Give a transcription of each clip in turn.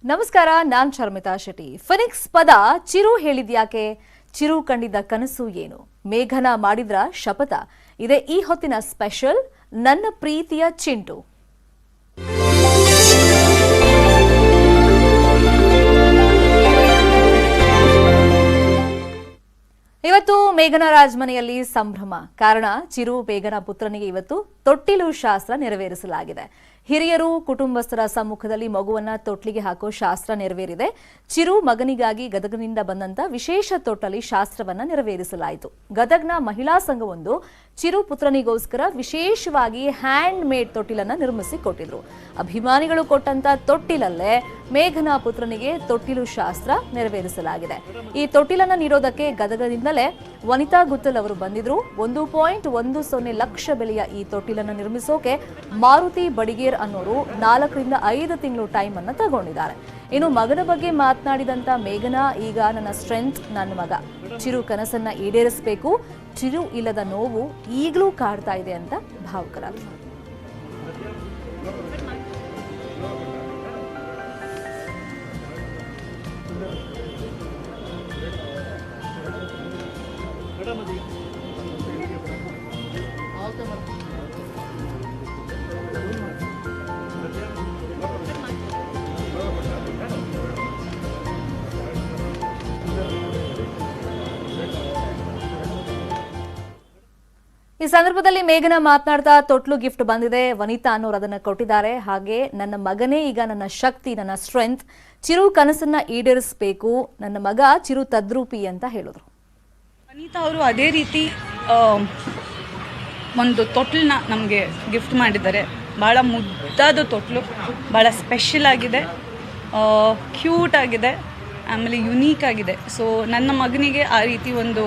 ನಮಸ್ಕಾರ, ನಾನ್ ಶರ್ಮಿತಾ ಶೆಟ್ಟಿ. ಫಿನಿಕ್ಸ್ ಪದ ಚಿರು ಹೇಳಿದ್ಯಾಕೆ? ಚಿರು ಕಂಡಿದ್ದ ಕನಸು ಏನು? ಮೇಘನ ಮಾಡಿದ್ರ ಶಪಥ? ಇದೆ ಈ ಹೊತ್ತಿನ ಸ್ಪೆಷಲ್ ನನ್ನ ಪ್ರೀತಿಯ ಚಿಂಟು. ಇವತ್ತು ಮೇಘನ ರಾಜ್ ಮನೆಯಲ್ಲಿ ಸಂಭ್ರಮ. ಕಾರಣ ಚಿರು ಬೇಗನ ಪುತ್ರನಿಗೆ ಇವತ್ತು ತೊಟ್ಟಿಲು ಶಾಸ್ತ್ರ ನೆರವೇರಿಸಲಾಗಿದೆ. ಹಿರಿಯರು ಕುಟುಂಬಸ್ಥರ ಸಮ್ಮುಖದಲ್ಲಿ ಮಗುವನ್ನ ತೊಟ್ಲಿಗೆ ಹಾಕೋ ಶಾಸ್ತ್ರ ನೆರವೇರಿದೆ. ಚಿರು ಮಗನಿಗಾಗಿ ಗದಗನಿಂದ ಬಂದಂತ ವಿಶೇಷ ತೊಟ್ಟಲಿ ಶಾಸ್ತ್ರವನ್ನ ನೆರವೇರಿಸಲಾಯಿತು. ಗದಗ್ನ ಮಹಿಳಾ ಸಂಘವೊಂದು ಚಿರು ಪುತ್ರನಿಗೋಸ್ಕರ ವಿಶೇಷವಾಗಿ ಹ್ಯಾಂಡ್ ಮೇಡ್ ತೊಟ್ಟಿಲನ್ನ ನಿರ್ಮಿಸಿ ಕೊಟ್ಟಿದ್ರು. ಅಭಿಮಾನಿಗಳು ಕೊಟ್ಟಂತ ತೊಟ್ಟಿಲಲ್ಲೇ ಮೇಘನ ಪುತ್ರನಿಗೆ ತೊಟ್ಟಿಲು ಶಾಸ್ತ್ರ ನೆರವೇರಿಸಲಾಗಿದೆ. ಈ ತೊಟ್ಟಿಲನ್ನ ನೀಡೋದಕ್ಕೆ ಗದಗದಿಂದಲೇ ವನಿತಾ ಗುತ್ತಲ್ ಅವರು ಬಂದಿದ್ರು. 1.10 ಲಕ್ಷ ಬೆಲೆಯ ಈ ತೊಟ್ಟಿಲನ್ನು ನಿರ್ಮಿಸೋಕೆ ಮಾರುತಿ ಬಡಿಗೇರ್ ಅನ್ನೋರು 4 ರಿಂದ 5 ತಿಂಗಳು ಟೈಮ್ ಅನ್ನ ತಗೊಂಡಿದ್ದಾರೆ. ಇನ್ನು ಮಗನ ಬಗ್ಗೆ ಮಾತನಾಡಿದಂತ ಮೇಘನ, ಈಗ ನನ್ನ ಸ್ಟ್ರೆಂತ್ ನನ್ನ ಮಗ. ಚಿರು ಕನಸನ್ನ ಈಡೇರಿಸಬೇಕು. ಚಿರು ಇಲ್ಲದ ನೋವು ಈಗಲೂ ಕಾಡ್ತಾ ಇದೆ ಅಂತ ಭಾವುಕರಾದ್ರು. ಈ ಸಂದರ್ಭದಲ್ಲಿ ಮೇಘನ ಮಾತನಾಡ್ತಾ ತೊಟ್ಲು ಗಿಫ್ಟ್ ಬಂದಿದೆ, ವನಿತಾ ಅನ್ನೋರು ಅದನ್ನ ಕೊಟ್ಟಿದ್ದಾರೆ. ಹಾಗೆ ನನ್ನ ಮಗನೇ ಈಗ ನನ್ನ ಶಕ್ತಿ, ನನ್ನ ಸ್ಟ್ರೆಂತ್. ಚಿರು ಕನಸನ್ನ ಈಡೇರಿಸಬೇಕು. ನನ್ನ ಮಗ ಚಿರು ತದ್ರೂಪಿ ಅಂತ ಹೇಳಿದ್ರು. ವನಿತಾ ಅವರು ಅದೇ ರೀತಿ ಒಂದು ತೊಟ್ಲನ್ನ ನಮಗೆ ಗಿಫ್ಟ್ ಮಾಡಿದ್ದಾರೆ. ಭಾಳ ಮುದ್ದಾದ ತೊಟ್ಲು, ಭಾಳ ಸ್ಪೆಷಲ್ ಆಗಿದೆ, ಕ್ಯೂಟ್ ಆಗಿದೆ, ಆಮೇಲೆ ಯುನೀಕ್ ಆಗಿದೆ. ಸೊ ನನ್ನ ಮಗನಿಗೆ ಆ ರೀತಿ ಒಂದು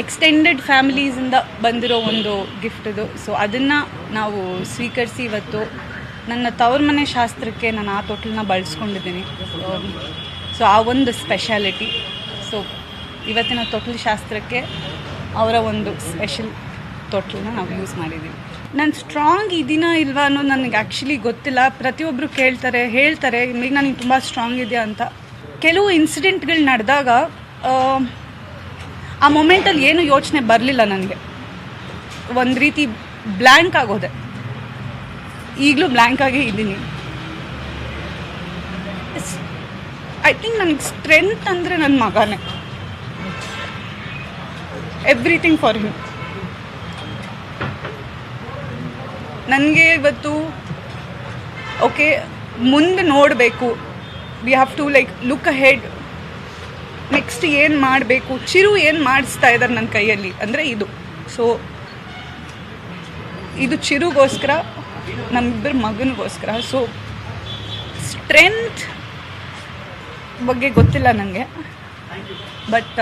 ಎಕ್ಸ್ಟೆಂಡೆಡ್ ಫ್ಯಾಮಿಲೀಸಿಂದ ಬಂದಿರೋ ಒಂದು ಗಿಫ್ಟ್ ಇದು. ಸೊ ಅದನ್ನು ನಾವು ಸ್ವೀಕರಿಸಿ ಇವತ್ತು ನನ್ನ ತವ್ರ ಮನೆ ಶಾಸ್ತ್ರಕ್ಕೆ ನಾನು ಆ ತೊಟ್ಲನ್ನ ಬಳಸ್ಕೊಂಡಿದ್ದೀನಿ. ಸೊ ಆ ಒಂದು ಸ್ಪೆಷಾಲಿಟಿ. ಸೊ ಇವತ್ತಿನ ತೊಟ್ಲು ಶಾಸ್ತ್ರಕ್ಕೆ ಅವರ ಒಂದು ಸ್ಪೆಷಲ್ ತೊಟ್ಲನ್ನ ನಾವು ಯೂಸ್ ಮಾಡಿದ್ದೀವಿ. ನಾನು ಸ್ಟ್ರಾಂಗ್ ಇದೀನಾ ಇಲ್ವಾ ಅನ್ನೋದು ನನಗೆ ಆ್ಯಕ್ಚುಲಿ ಗೊತ್ತಿಲ್ಲ. ಪ್ರತಿಯೊಬ್ಬರು ಹೇಳ್ತಾರೆ ಈಗ ನನಗೆ ತುಂಬ ಸ್ಟ್ರಾಂಗ್ ಇದೆಯಾ ಅಂತ. ಕೆಲವು ಇನ್ಸಿಡೆಂಟ್ಗಳು ನಡೆದಾಗ ಆ ಮೊಮೆಂಟಲ್ಲಿ ಏನು ಯೋಚನೆ ಬರಲಿಲ್ಲ ನನಗೆ. ಒಂದು ರೀತಿ ಬ್ಲ್ಯಾಂಕ್ ಆಗೋದೆ. ಈಗಲೂ ಬ್ಲ್ಯಾಂಕ್ ಆಗೇ ಇದ್ದೀನಿ. ಐ ಥಿಂಕ್ ನನಗೆ ಸ್ಟ್ರೆಂತ್ ಅಂದರೆ ನನ್ನ ಮಗನೇ. Everything for him. ನನಗೆ ಇವತ್ತು ಓಕೆ ಮುಂದೆ ನೋಡಬೇಕು. We have to look ahead. Next ಏನು ಮಾಡಬೇಕು, ಚಿರು ಏನು ಮಾಡಿಸ್ತಾ ಇದ್ದಾರೆ ನನ್ನ ಕೈಯಲ್ಲಿ ಅಂದರೆ ಇದು. ಸೊ ಇದು ಚಿರುಗೋಸ್ಕರ, ನಮ್ಮಿಬ್ಬರ ಮಗನಿಗೋಸ್ಕರ. ಸೊ ಸ್ಟ್ರೆಂತ್ ಬಗ್ಗೆ ಗೊತ್ತಿಲ್ಲ ನನಗೆ, but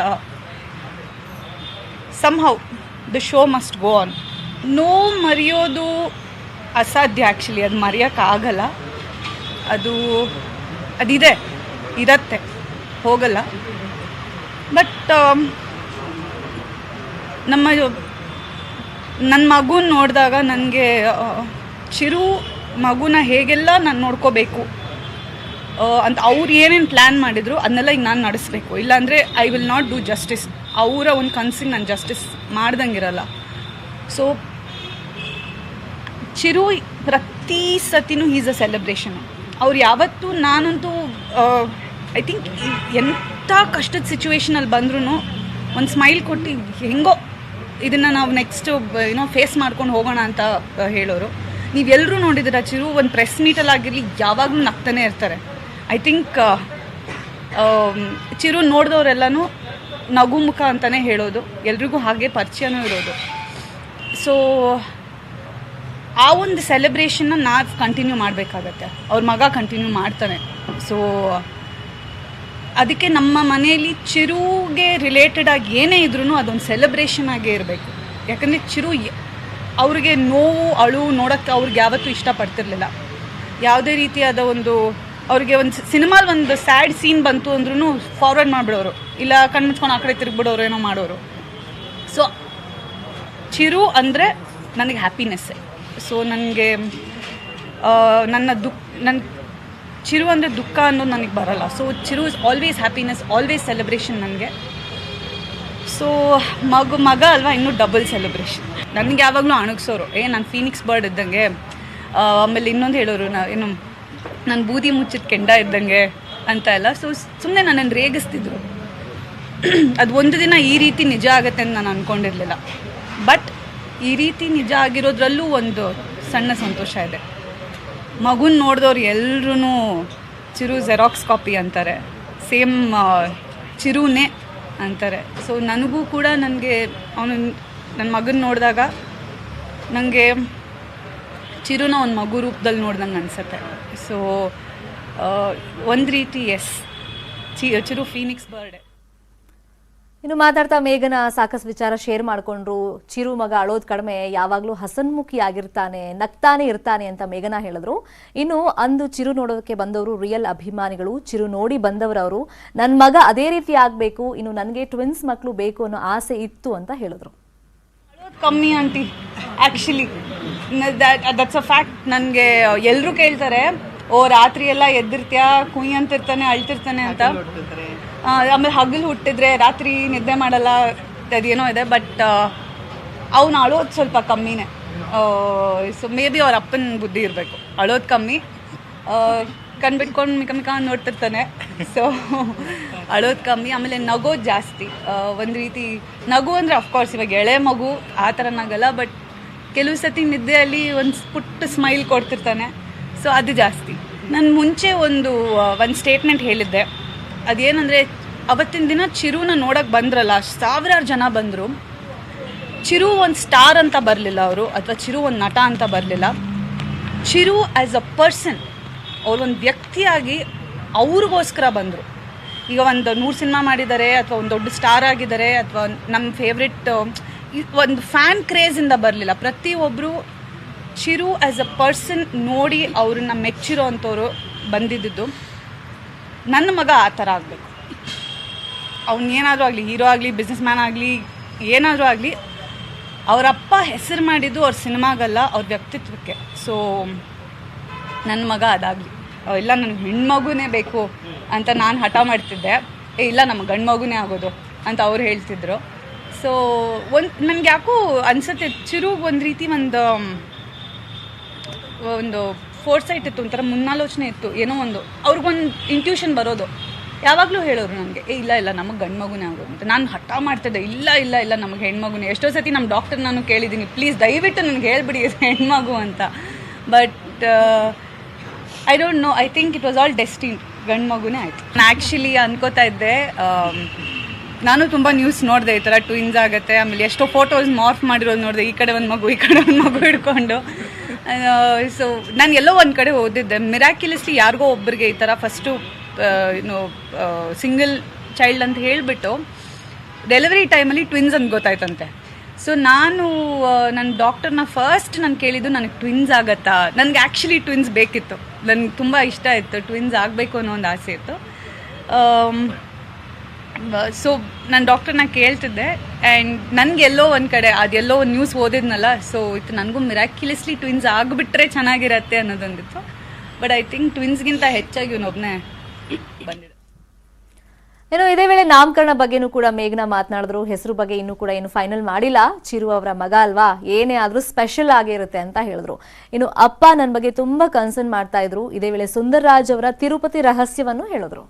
somehow the show must go on. ನೋವು ಮರೆಯೋದು ಅಸಾಧ್ಯ. ಆ್ಯಕ್ಚುಲಿ ಅದು ಮರೆಯೋಕ್ಕಾಗಲ್ಲ. ಇರತ್ತೆ, ಹೋಗಲ್ಲ. ಬಟ್ ನನ್ನ ಮಗುನ ನೋಡಿದಾಗ ನನಗೆ ಚಿರು ಮಗುನ ಹೇಗೆಲ್ಲ ನಾನು ನೋಡ್ಕೋಬೇಕು ಅಂತ ಅವ್ರು ಏನೇನು ಪ್ಲ್ಯಾನ್ ಮಾಡಿದ್ರು ಅದನ್ನೆಲ್ಲ ಈಗ ನಾನು ನಡೆಸಬೇಕು. ಇಲ್ಲಾಂದರೆ I will not do justice. ಅವರ ಒಂದು ಕನಸಿಗೆ ನಾನು ಜಸ್ಟಿಸ್ ಮಾಡ್ದಂಗಿರಲ್ಲ. ಸೊ ಚಿರು ಪ್ರತಿ ಸತಿನೂ ಈಸ್ ಅ ಸೆಲೆಬ್ರೇಷನ್. ಅವ್ರು ಯಾವತ್ತೂ, ನಾನಂತೂ ಐ ಥಿಂಕ್ ಎಂಥ ಕಷ್ಟದ ಸಿಚುವೇಶನಲ್ಲಿ ಬಂದ್ರೂ ಒಂದು ಸ್ಮೈಲ್ ಕೊಟ್ಟು ಹೆಂಗೋ ಇದನ್ನು ನಾವು ನೆಕ್ಸ್ಟ್ ಫೇಸ್ ಮಾಡ್ಕೊಂಡು ಹೋಗೋಣ ಅಂತ ಹೇಳೋರು. ನೀವೆಲ್ಲರೂ ನೋಡಿದ್ದೀರ, ಚಿರು ಒಂದು ಪ್ರೆಸ್ ಮೀಟಲ್ಲಾಗಿರಲಿ ಯಾವಾಗಲೂ ನಗ್ತಾನೆ ಇರ್ತಾರೆ. ಐ ಥಿಂಕ್ ಚಿರು ನೋಡಿದವರೆಲ್ಲನೂ ನಗು ಮುಖ ಅಂತಲೇ ಹೇಳೋದು. ಎಲ್ರಿಗೂ ಹಾಗೆ ಪರಿಚಯನೂ ಇರೋದು. ಸೊ ಆ ಒಂದು ಸೆಲೆಬ್ರೇಷನ್ನ ನಾವು ಕಂಟಿನ್ಯೂ ಮಾಡಬೇಕಾಗತ್ತೆ. ಅವ್ರ ಮಗ ಕಂಟಿನ್ಯೂ ಮಾಡ್ತಾನೆ. ಸೊ ಅದಕ್ಕೆ ನಮ್ಮ ಮನೆಯಲ್ಲಿ ಚಿರುಗೆ ರಿಲೇಟೆಡ್ ಆಗಿ ಏನೇ ಇದ್ರೂ ಅದೊಂದು ಸೆಲೆಬ್ರೇಷನ್ ಆಗೇ ಇರಬೇಕು. ಯಾಕಂದರೆ ಚಿರು ಅವ್ರಿಗೆ ನೋವು ಅಳು ನೋಡೋಕ್ಕೆ ಅವ್ರಿಗೆ ಯಾವತ್ತೂ ಇಷ್ಟಪಡ್ತಿರ್ಲಿಲ್ಲ. ಯಾವುದೇ ರೀತಿಯಾದ ಅವ್ರಿಗೆ ಒಂದು ಸಿನಿಮಾಲ್ ಒಂದು ಸ್ಯಾಡ್ ಸೀನ್ ಬಂತು ಅಂದ್ರೂ ಫಾರ್ವರ್ಡ್ ಮಾಡಿಬಿಡೋರು, ಇಲ್ಲ ಕಣ್ಮುಚ್ಕೊಂಡು ಆ ಕಡೆ ತಿರುಗಿಬಿಡೋರು, ಏನೋ ಮಾಡೋರು. ಸೊ ಚಿರು ಅಂದರೆ ನನಗೆ ಹ್ಯಾಪಿನೆಸ್ಸೇ. ಸೊ ನನಗೆ ನನ್ನ ಚಿರು ಅಂದರೆ ದುಃಖ ಅನ್ನೋದು ನನಗೆ ಬರಲ್ಲ. So Chiru is always happiness, always celebration ನನಗೆ. ಸೊ ಮಗ ಅಲ್ವಾ, ಇನ್ನೂ ಡಬಲ್ ಸೆಲೆಬ್ರೇಷನ್. ನನಗೆ ಯಾವಾಗಲೂ ಅಣಗಿಸೋರು, ನಾನು ಫೀನಿಕ್ಸ್ ಬರ್ಡ್ ಇದ್ದಂಗೆ. ಆಮೇಲೆ ಇನ್ನೊಂದು ಹೇಳೋರು, ಏನು ನಾನು ಬೂದಿ ಮುಚ್ಚಿದ ಕೆಂಡ ಇದ್ದಂಗೆ ಅಂತ ಎಲ್ಲ. ಸೊ ಸುಮ್ಮನೆ ನನ್ನನ್ನು ರೇಗಿಸ್ತಿದ್ರು. ಅದು ಒಂದು ದಿನ ಈ ರೀತಿ ನಿಜ ಆಗುತ್ತೆ ಅಂತ ನಾನು ಅಂದ್ಕೊಂಡಿರಲಿಲ್ಲ. ಬಟ್ ಈ ರೀತಿ ನಿಜ ಆಗಿರೋದ್ರಲ್ಲೂ ಒಂದು ಸಣ್ಣ ಸಂತೋಷ ಇದೆ. ಮಗುನ ನೋಡಿದವ್ರು ಎಲ್ಲರೂ ಚಿರು ಜೆರಾಕ್ಸ್ ಕಾಪಿ ಅಂತಾರೆ, ಸೇಮ್ ಚಿರುನೇ ಅಂತಾರೆ. ಸೊ ನನಗೂ ಕೂಡ ನನ್ನ ಮಗನ ನೋಡಿದಾಗ ನನಗೆ ಚಿರುನ ಒಂದು ಮಗು ರೂಪದಲ್ಲಿ ನೋಡ್ದಂಗೆ ಅನಿಸುತ್ತೆ. ಸೊ ಒಂದು ರೀತಿ ಎಸ್, ಚಿರು ಫೀನಿಕ್ಸ್ ಬರ್ಡೇ. ಇನ್ನು ಮಾತಾಡ್ತಾ ಮೇಘನ ಸಾಕಷ್ಟು ವಿಚಾರ ಶೇರ್ ಮಾಡಿಕೊಂಡ್ರು. ಚಿರು ಮಗ ಅಳೋದು ಕಡಿಮೆ, ಯಾವಾಗಲೂ ಹಸನ್ಮುಖಿ ಆಗಿರ್ತಾನೆ, ನಗ್ತಾನೆ ಇರ್ತಾನೆ ಅಂತ ಮೇಘನ ಹೇಳಿದ್ರು. ಇನ್ನು ಅಂದು ಚಿರು ನೋಡೋದಕ್ಕೆ ಬಂದವರು ರಿಯಲ್ ಅಭಿಮಾನಿಗಳು, ಚಿರು ನೋಡಿ ಬಂದವರವರು. ನನ್ನ ಮಗ ಅದೇ ರೀತಿ ಆಗಬೇಕು, ಇನ್ನು ನನಗೆ ಟ್ವಿನ್ಸ್ ಮಕ್ಕಳು ಬೇಕು ಅನ್ನೋ ಆಸೆ ಇತ್ತು ಅಂತ ಹೇಳಿದ್ರು. ಅಳೋದು ಕಮ್ಮಿ aunty, actually that's a fact. ನನಗೆ ಎಲ್ಲರೂ ಕೇಳ್ತಾರೆ, ರಾತ್ರಿ ಎಲ್ಲ ಎದ್ದಿರ್ತೀಯಾ, ಕುಯ್ ಅಂತಿರ್ತಾನೆ, ಅಳ್ತಿರ್ತಾನೆ ಅಂತ. ಆಮೇಲೆ ಹಗಲು ಹುಟ್ಟಿದ್ರೆ ರಾತ್ರಿ ನಿದ್ದೆ ಮಾಡಲ್ಲ, ಅದೇನೋ ಇದೆ. ಬಟ್ ಅವ್ನು ಅಳೋದು ಸ್ವಲ್ಪ ಕಮ್ಮಿನೇ. ಸೊ ಮೇ ಬಿ ಅವ್ರ ಅಪ್ಪನ ಬುದ್ಧಿ ಇರಬೇಕು, ಅಳೋದು ಕಮ್ಮಿ, ಕಣ್ಬಿಟ್ಕೊಂಡು ಮಿಕ ನೋಡ್ತಿರ್ತಾನೆ. ಸೊ ಅಳೋದು ಕಮ್ಮಿ. ಆಮೇಲೆ ನಗೋದು ಜಾಸ್ತಿ. ಒಂದು ರೀತಿ ನಗು ಅಂದರೆ ಅಫ್ಕೋರ್ಸ್ ಇವಾಗ ಎಳೆ ಮಗು ಆ ಥರ ನಗಲ್ಲ, ಬಟ್ ಕೆಲವು ಸತಿ ನಿದ್ದೆಯಲ್ಲಿ ಒಂದು ಪುಟ್ಟ ಸ್ಮೈಲ್ ಕೊಡ್ತಿರ್ತಾನೆ. ಸೊ ಅದು ಜಾಸ್ತಿ. ನಾನು ಮುಂಚೆ ಒಂದು ಸ್ಟೇಟ್ಮೆಂಟ್ ಹೇಳಿದ್ದೆ. ಅದೇನಂದರೆ, ಅವತ್ತಿನ ದಿನ ಚಿರುನ ನೋಡೋಕ್ಕೆ ಬಂದ್ರಲ್ಲ, ಸಾವಿರಾರು ಜನ ಬಂದರು. ಚಿರು ಒಂದು ಸ್ಟಾರ್ ಅಂತ ಬರಲಿಲ್ಲ ಅವರು, ಅಥವಾ ಚಿರು ಒಂದು ನಟ ಅಂತ ಬರಲಿಲ್ಲ. ಚಿರು ಆ್ಯಸ್ ಅ ಪರ್ಸನ್, ಅವ್ರು ಒಂದು ವ್ಯಕ್ತಿಯಾಗಿ ಅವ್ರಿಗೋಸ್ಕರ ಬಂದರು. ಈಗ ಒಂದು 100 ಸಿನಿಮಾ ಮಾಡಿದ್ದಾರೆ, ಅಥವಾ ಒಂದು ದೊಡ್ಡ ಸ್ಟಾರ್ ಆಗಿದ್ದಾರೆ, ಅಥವಾ ನಮ್ಮ ಫೇವ್ರೆಟ್ ಒಂದು ಫ್ಯಾನ್ ಕ್ರೇಜಿಂದ ಬರಲಿಲ್ಲ. ಪ್ರತಿಯೊಬ್ಬರು ಚಿರು ಆ್ಯಸ್ ಅ ಪರ್ಸನ್ ನೋಡಿ ಅವ್ರನ್ನ ಮೆಚ್ಚಿರೋ ಅಂಥವ್ರು ಬಂದಿದ್ದು. ನನ್ನ ಮಗ ಆ ಥರ ಆಗಬೇಕು. ಅವನೇನಾದರೂ ಆಗಲಿ, ಹೀರೋ ಆಗಲಿ, ಬಿಸ್ನೆಸ್ ಮ್ಯಾನ್ ಆಗಲಿ, ಏನಾದರೂ ಆಗಲಿ, ಅವರಪ್ಪ ಹೆಸರು ಮಾಡಿದ್ದು ಅವ್ರ ಸಿನಿಮಾಗಲ್ಲ, ಅವ್ರ ವ್ಯಕ್ತಿತ್ವಕ್ಕೆ. ಸೊ ನನ್ನ ಮಗ ಅದಾಗಲಿ. ಇಲ್ಲ ನನಗೆ ಹೆಣ್ಮಗುನೇ ಬೇಕು ಅಂತ ನಾನು ಹಠ ಮಾಡ್ತಿದ್ದೆ. ಇಲ್ಲ ನಮ್ಮ ಗಂಡು ಮಗುನೇ ಆಗೋದು ಅಂತ ಅವ್ರು ಹೇಳ್ತಿದ್ರು. ಸೊ ನನಗೆ ಯಾಕೋ ಅನ್ಸುತ್ತೆ, ಚಿರು ಒಂದು ರೀತಿ ಒಂದು ಫೋರ್ಸೈಟ್ ಇತ್ತು, ಒಂಥರ ಮುನ್ನಾಲೋಚನೆ ಇತ್ತು. ಏನೋ ಒಂದು ಅವ್ರಿಗೊಂದು ಇಂಟ್ಯೂಷನ್ ಬರೋದು. ಯಾವಾಗಲೂ ಹೇಳೋರು ನನಗೆ, ಇಲ್ಲ ನಮಗೆ ಗಂಡು ಮಗುನೇ ಆಗೋದು ಅಂತ. ನಾನು ಹಠ ಮಾಡ್ತಿದ್ದೆ, ಇಲ್ಲ ನಮಗೆ ಹೆಣ್ಮಗುನೇ. ಎಷ್ಟೋ ಸತಿ ನಮ್ಮ ಡಾಕ್ಟರ್ ನಾನು ಕೇಳಿದ್ದೀನಿ, ಪ್ಲೀಸ್ ದಯವಿಟ್ಟು ನನಗೆ ಹೇಳ್ಬಿಡಿ ಹೆಣ್ಮಗು ಅಂತ. But I don't know, I think it was all destiny, ಗಂಡು ಮಗುನೇ ಆಯಿತು. ನಾನು ಆ್ಯಕ್ಚುಲಿ ಅನ್ಕೋತಾ ಇದ್ದೆ, ನಾನು ತುಂಬ ನ್ಯೂಸ್ ನೋಡಿದೆ ಈ ಥರ ಟ್ವಿನ್ಸ್ ಆಗುತ್ತೆ. ಆಮೇಲೆ ಎಷ್ಟೋ ಫೋಟೋಸ್ ಮಾರ್ಫ್ ಮಾಡಿರೋದು ನೋಡಿದೆ, ಈ ಕಡೆ ಒಂದು ಮಗು, ಈ ಕಡೆ ಒಂದು ಮಗು ಹಿಡ್ಕೊಂಡು. ಸೊ ನಾನು ಎಲ್ಲೋ ಒಂದು ಕಡೆ ಓದಿದ್ದೆ, ಮಿರಾಕ್ಯುಲಸ್ಲಿ ಯಾರಿಗೋ ಒಬ್ಬರಿಗೆ ಈ ಥರ ಫಸ್ಟು ಸಿಂಗಲ್ ಚೈಲ್ಡ್ ಅಂತ ಹೇಳಿಬಿಟ್ಟು ಡೆಲಿವರಿ ಟೈಮಲ್ಲಿ ಟ್ವಿನ್ಸ್ ಅಂತ ಗೊತ್ತಾಯ್ತಂತೆ. ಸೊ ನನ್ನ ಡಾಕ್ಟರ್ನ ಫಸ್ಟ್ ನಾನು ಕೇಳಿದ್ದು, ನನಗೆ ಟ್ವಿನ್ಸ್ ಆಗತ್ತಾ? ನನಗೆ ಆ್ಯಕ್ಚುಲಿ ಟ್ವಿನ್ಸ್ ಬೇಕಿತ್ತು, ನನಗೆ ತುಂಬ ಇಷ್ಟ ಇತ್ತು, ಟ್ವಿನ್ಸ್ ಆಗಬೇಕು ಅನ್ನೋ ಒಂದು ಆಸೆ ಇತ್ತು. ಸೊ ನಾನು ಡಾಕ್ಟರ್ನ ಕೇಳ್ತಿದ್ದೆ. ಆ್ಯಂಡ್ ನನಗೆಲ್ಲೋ ಒಂದು ಕಡೆ ಅದೆಲ್ಲೋ ಒಂದು ನ್ಯೂಸ್ ಓದಿದ್ನಲ್ಲ, ಸೊ ಇದು ನನಗೂ ಮಿರಾಕ್ಯುಲಸ್ಲಿ ಟ್ವಿನ್ಸ್ ಆಗಿಬಿಟ್ರೆ ಚೆನ್ನಾಗಿರತ್ತೆ ಅನ್ನೋದೊಂದಿತ್ತು. ಬಟ್ ಐ ಥಿಂಕ್ ಟ್ವಿನ್ಸ್ಗಿಂತ ಹೆಚ್ಚಾಗಿ ಇವನೊಬ್ಬನೇ ಬಂದಿದೆ. ಇನ್ನು ಇದೇ ವೇಳೆ ನಾಮಕರಣ ಬಗ್ಗೆನೂ ಕೂಡ ಮೇಘನ ಮಾತನಾಡಿದ್ರು. ಹೆಸರು ಬಗ್ಗೆ ಇನ್ನೂ ಕೂಡ ಏನು ಫೈನಲ್ ಮಾಡಿಲ್ಲ, ಚಿರು ಅವರ ಮಗ ಅಲ್ವಾ, ಏನೇ ಆದ್ರೂ ಸ್ಪೆಷಲ್ ಆಗಿರುತ್ತೆ ಅಂತ ಹೇಳಿದ್ರು. ಇನ್ನು ಅಪ್ಪ ನನ್ನ ಬಗ್ಗೆ ತುಂಬಾ ಕನ್ಸರ್ನ್ ಮಾಡ್ತಾ ಇದ್ರು. ಇದೇ ವೇಳೆ ಸುಂದರ್ ರಾಜ್ ಅವರ ತಿರುಪತಿ ರಹಸ್ಯವನ್ನು ಹೇಳಿದ್ರು.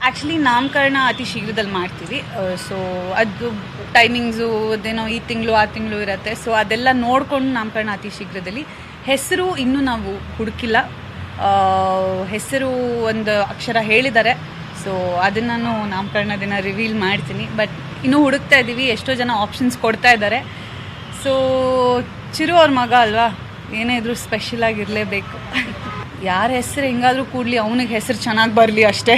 ಆ್ಯಕ್ಚುಲಿ ನಾಮಕರಣ ಅತಿ ಶೀಘ್ರದಲ್ಲಿ ಮಾಡ್ತೀವಿ. ಸೊ ಅದು ಟೈಮಿಂಗ್ಸು ಅದೇನೋ ಈ ತಿಂಗಳು ಆ ತಿಂಗಳು ಇರುತ್ತೆ. ಸೊ ಅದೆಲ್ಲ ನೋಡಿಕೊಂಡು ನಾಮಕರಣ ಅತಿ ಶೀಘ್ರದಲ್ಲಿ. ಹೆಸರು ಇನ್ನೂ ನಾವು ಹುಡುಕಿಲ್ಲ. ಹೆಸರು ಒಂದು ಅಕ್ಷರ ಹೇಳಿದ್ದಾರೆ. ಸೊ ಅದನ್ನು ನಾನು ನಾಮಕರಣ ದಿನ ರಿವೀಲ್ ಮಾಡ್ತೀನಿ. ಬಟ್ ಇನ್ನೂ ಹುಡುಕ್ತಾ ಇದ್ದೀವಿ, ಎಷ್ಟೋ ಜನ ಆಪ್ಷನ್ಸ್ ಕೊಡ್ತಾ ಇದ್ದಾರೆ. ಸೊ ಚಿರು ಅವ್ರ ಮಗ ಅಲ್ವಾ, ಏನೇ ಇದ್ರೂ ಸ್ಪೆಷಲ್ ಆಗಿರಲೇಬೇಕು. ಯಾರ ಹೆಸರು ಹೆಂಗಾದರೂ ಕೂಡಲಿ, ಅವನಿಗೆ ಹೆಸರು ಚೆನ್ನಾಗಿ ಬರಲಿ ಅಷ್ಟೇ.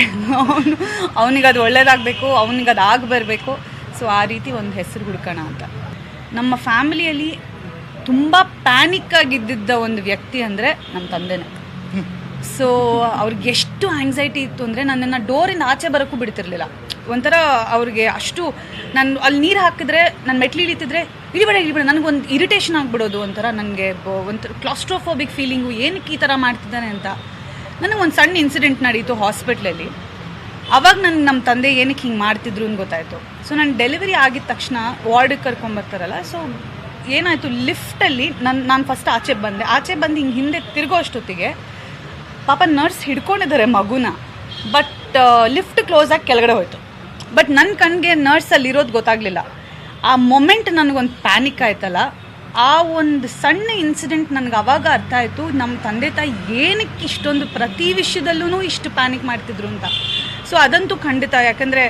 ಅವನಿಗೆ ಅದು ಒಳ್ಳೇದಾಗಬೇಕು, ಅವನಿಗೆ ಅದು ಆಗಿ ಬರಬೇಕು. ಸೊ ಆ ರೀತಿ ಒಂದು ಹೆಸರು ಹುಡ್ಕೋಣ ಅಂತ. ನಮ್ಮ ಫ್ಯಾಮಿಲಿಯಲ್ಲಿ ತುಂಬ ಪ್ಯಾನಿಕ್ ಆಗಿದ್ದ ಒಂದು ವ್ಯಕ್ತಿ ಅಂದರೆ ನಮ್ಮ ತಂದೆನೇ. ಸೊ ಅವ್ರಿಗೆ ಎಷ್ಟು ಆ್ಯಂಗ್ಸೈಟಿ ಇತ್ತು ಅಂದರೆ, ನನ್ನನ್ನು ಡೋರಿಂದ ಆಚೆ ಬರೋಕ್ಕೂ ಬಿಡ್ತಿರ್ಲಿಲ್ಲ. ಒಂಥರ ಅವ್ರಿಗೆ ಅಷ್ಟು, ನಾನು ಅಲ್ಲಿ ನೀರು ಹಾಕಿದ್ರೆ, ನಾನು ಮೆಟ್ಲು ಇಳಿತಿದ್ರೆ ಇಳಿಬೇಡ ನನಗೊಂದು ಇರಿಟೇಷನ್ ಆಗಿಬಿಡೋದು. ಒಂಥರ ನನಗೆ ಒಂಥರ ಕ್ಲಾಸ್ಟ್ರೋಫೋಬಿಕ್ ಫೀಲಿಂಗು, ಏನಕ್ಕೆ ಈ ಥರ ಮಾಡ್ತಿದ್ದಾನೆ ಅಂತ. ನನಗೆ ಒಂದು ಸಣ್ಣ ಇನ್ಸಿಡೆಂಟ್ ನಡೀತು ಹಾಸ್ಪಿಟ್ಲಲ್ಲಿ. ಅವಾಗ ನಮ್ಮ ತಂದೆ ಏನಕ್ಕೆ ಹಿಂಗೆ ಮಾಡ್ತಿದ್ರು ಅಂತ ಗೊತ್ತಾಯಿತು. ಸೊ ನಾನು ಡೆಲಿವರಿ ಆಗಿದ ತಕ್ಷಣ ವಾರ್ಡಿಗೆ ಕರ್ಕೊಂಬರ್ತಾರಲ್ಲ, ಸೊ ಏನಾಯಿತು, ಲಿಫ್ಟಲ್ಲಿ ನಾನು ಫಸ್ಟ್ ಆಚೆ ಬಂದು ಹಿಂಗೆ ಹಿಂದೆ ತಿರುಗೋ ಅಷ್ಟೊತ್ತಿಗೆ ಪಾಪ ನರ್ಸ್ ಹಿಡ್ಕೊಂಡಿದ್ದಾರೆ ಮಗುನ, ಬಟ್ ಲಿಫ್ಟ್ ಕ್ಲೋಸ್ ಆಗಿ ಕೆಳಗಡೆ ಹೋಯ್ತು. ಬಟ್ ನನ್ನ ಕಣ್ಣಿಗೆ ನರ್ಸಲ್ಲಿ ಇರೋದು ಗೊತ್ತಾಗಲಿಲ್ಲ. ಆ ಮೊಮೆಂಟ್ ನನಗೊಂದು ಪ್ಯಾನಿಕ್ ಆಯ್ತಲ್ಲ, ಆ ಒಂದು ಸಣ್ಣ ಇನ್ಸಿಡೆಂಟ್ ನನಗೆ ಅವಾಗ ಅರ್ಥ ಆಯಿತು, ನಮ್ಮ ತಂದೆ ತಾಯಿ ಏನಕ್ಕೆ ಇಷ್ಟೊಂದು ಪ್ರತಿ ವಿಷಯದಲ್ಲೂ ಇಷ್ಟು ಪ್ಯಾನಿಕ್ ಮಾಡ್ತಿದ್ರು ಅಂತ. ಸೊ ಅದಂತೂ ಖಂಡಿತ, ಯಾಕಂದರೆ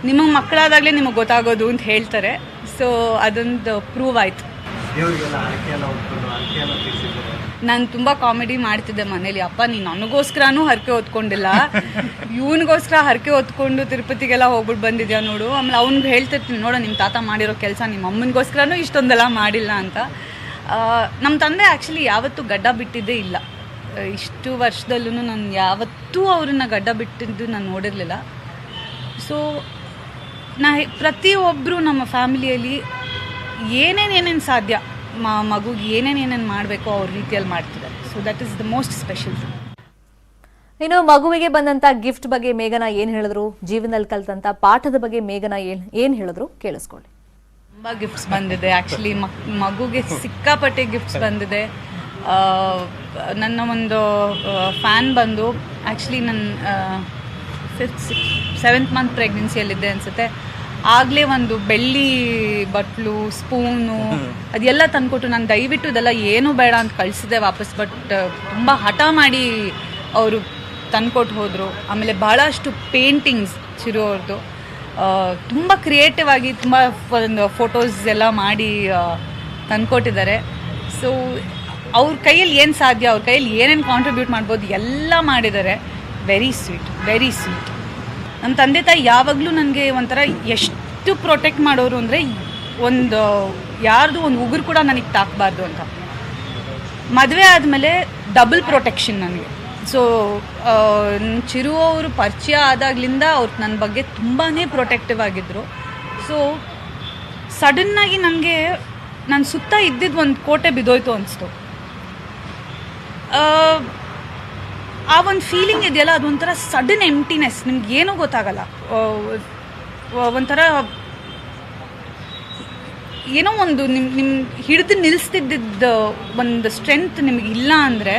ನಿಮಗೆ ಮಕ್ಕಳಾದಾಗಲೇ ನಿಮಗೆ ಗೊತ್ತಾಗೋದು ಅಂತ ಹೇಳ್ತಾರೆ. ಸೊ ಅದೊಂದು ಪ್ರೂವ್ ಆಯಿತು. ನಾನು ತುಂಬ ಕಾಮಿಡಿ ಮಾಡ್ತಿದ್ದೆ ಮನೇಲಿ, ಅಪ್ಪ ನೀನು ನನಗೋಸ್ಕರನೂ ಹರಕೆ ಹೊತ್ಕೊಂಡಿಲ್ಲ, ಇವನಿಗೋಸ್ಕರ ಹರಕೆ ಹೊತ್ಕೊಂಡು ತಿರುಪತಿಗೆಲ್ಲ ಹೋಗ್ಬಿಟ್ಟು ಬಂದಿದ್ಯಾ ನೋಡು. ಆಮೇಲೆ ಅವ್ನಿಗೆ ಹೇಳ್ತಿರ್ತೀನಿ, ನೋಡು ನಿಮ್ಮ ತಾತ ಮಾಡಿರೋ ಕೆಲಸ ನಿಮ್ಮ ಅಮ್ಮನಿಗೋಸ್ಕರನೂ ಇಷ್ಟೊಂದೆಲ್ಲ ಮಾಡಿಲ್ಲ ಅಂತ. ನಮ್ಮ ತಂದೆ ಆ್ಯಕ್ಚುಲಿ ಯಾವತ್ತೂ ಗಡ್ಡ ಬಿಟ್ಟಿದ್ದೇ ಇಲ್ಲ. ಇಷ್ಟು ವರ್ಷದಲ್ಲೂ ನಾನು ಯಾವತ್ತೂ ಅವ್ರನ್ನ ಗಡ್ಡ ಬಿಟ್ಟಿದ್ದು ನಾನು ನೋಡಿರಲಿಲ್ಲ. ಸೊ ಪ್ರತಿಯೊಬ್ಬರು ನಮ್ಮ ಫ್ಯಾಮಿಲಿಯಲ್ಲಿ ಏನೇನೇನೇನು ಸಾಧ್ಯ, ಮಗುಗೆ ಏನೇನೇನೇನು ಮಾಡಬೇಕು ಅವ್ರ ರೀತಿಯಲ್ಲಿ ಮಾಡ್ತಿದ್ದಾರೆ. So that is the most special. ಇನ್ನು ಮಗುವಿಗೆ ಬಂದಂತ ಗಿಫ್ಟ್ ಬಗ್ಗೆ ಮೇಘನಾ ಏನ್ ಹೇಳಿದ್ರು, ಜೀವನದಲ್ಲಿ ಕಲ್ತಂತ ಪಾಠದ ಬಗ್ಗೆ ಮೇಘನಾ ಏನ್ ಹೇಳಿದ್ರು ಕೇಳಿಸ್ಕೊಳ್ಳಿ. ತುಂಬ ಗಿಫ್ಟ್ಸ್ ಬಂದಿದೆ ಆ್ಯಕ್ಚುಲಿ, ಮಗುಗೆ ಸಿಕ್ಕಾಪಟ್ಟೆ ಗಿಫ್ಟ್ಸ್ ಬಂದಿದೆ. ನನ್ನ ಒಂದು ಫ್ಯಾನ್ ಬಂದು ಆ್ಯಕ್ಚುಲಿ ನನ್ನ 7th ಮಂತ್ ಪ್ರೆಗ್ನೆನ್ಸಿಯಲ್ಲಿದ್ದೆ ಅನಿಸುತ್ತೆ, ಆಗಲೇ ಒಂದು ಬೆಳ್ಳಿ ಬಟ್ಲು, ಸ್ಪೂನು ಅದೆಲ್ಲ ತಂದ್ಕೊಟ್ಟು ನಾನು ದಯವಿಟ್ಟು ಇದೆಲ್ಲ ಏನೂ ಬೇಡ ಅಂತ ಕಳಿಸಿದೆ ವಾಪಸ್. ಬಟ್ ತುಂಬ ಹಠ ಮಾಡಿ ಅವರು ತಂದ್ಕೊಟ್ಟು ಹೋದರು. ಆಮೇಲೆ ಭಾಳಷ್ಟು ಪೇಂಟಿಂಗ್ಸ್ ಚಿರು ಅವ್ರದ್ದು ತುಂಬ ಕ್ರಿಯೇಟಿವ್ ಆಗಿ ತುಂಬ ಒಂದು ಫೋಟೋಸ್ ಎಲ್ಲ ಮಾಡಿ ತಂದ್ಕೊಟ್ಟಿದ್ದಾರೆ. ಸೊ ಅವ್ರ ಕೈಯಲ್ಲಿ ಏನು ಸಾಧ್ಯ, ಅವ್ರ ಕೈಯಲ್ಲಿ ಏನೇನು ಕಾಂಟ್ರಿಬ್ಯೂಟ್ ಮಾಡ್ಬೋದು ಎಲ್ಲ ಮಾಡಿದ್ದಾರೆ. Very sweet, very sweet. ನಮ್ಮ ತಂದೆ ತಾಯಿ ಯಾವಾಗಲೂ ನನಗೆ ಒಂಥರ ಎಷ್ಟು ಪ್ರೊಟೆಕ್ಟ್ ಮಾಡೋರು ಅಂದರೆ, ಒಂದು ಯಾರ್ದು ಒಂದು ಉಗುರು ಕೂಡ ನನಗೆ ತಾಕಬಾರ್ದು ಅಂತ. ಮದುವೆ ಆದಮೇಲೆ ಡಬಲ್ ಪ್ರೊಟೆಕ್ಷನ್ ನನಗೆ. ಸೊ ಚಿರು ಅವರು ಪರಿಚಯ ಆದಾಗಲಿಂದ ಅವ್ರು ನನ್ನ ಬಗ್ಗೆ ತುಂಬಾ ಪ್ರೊಟೆಕ್ಟಿವ್ ಆಗಿದ್ದರು. ಸೊ ಸಡನ್ನಾಗಿ ನನಗೆ ನನ್ನ ಸುತ್ತ ಇದ್ದಿದ್ದು ಒಂದು ಕೋಟೆ ಬಿದ್ದೋಯ್ತು ಅನಿಸ್ತು. ಆ ಒಂದು ಫೀಲಿಂಗ್ ಇದೆಯಲ್ಲ, ಅದೊಂಥರ ಸಡನ್ ಎಂಟಿನೆಸ್, ನಿಮ್ಗೆ ಏನೂ ಗೊತ್ತಾಗಲ್ಲ. ಒಂಥರ ಏನೋ ಒಂದು ನಿಮ್ಮ ಹಿಡಿದು ನಿಲ್ಲಿಸ್ತಿದ್ದ ಒಂದು ಸ್ಟ್ರೆಂತ್ ನಿಮಗೆ ಇಲ್ಲ ಅಂದರೆ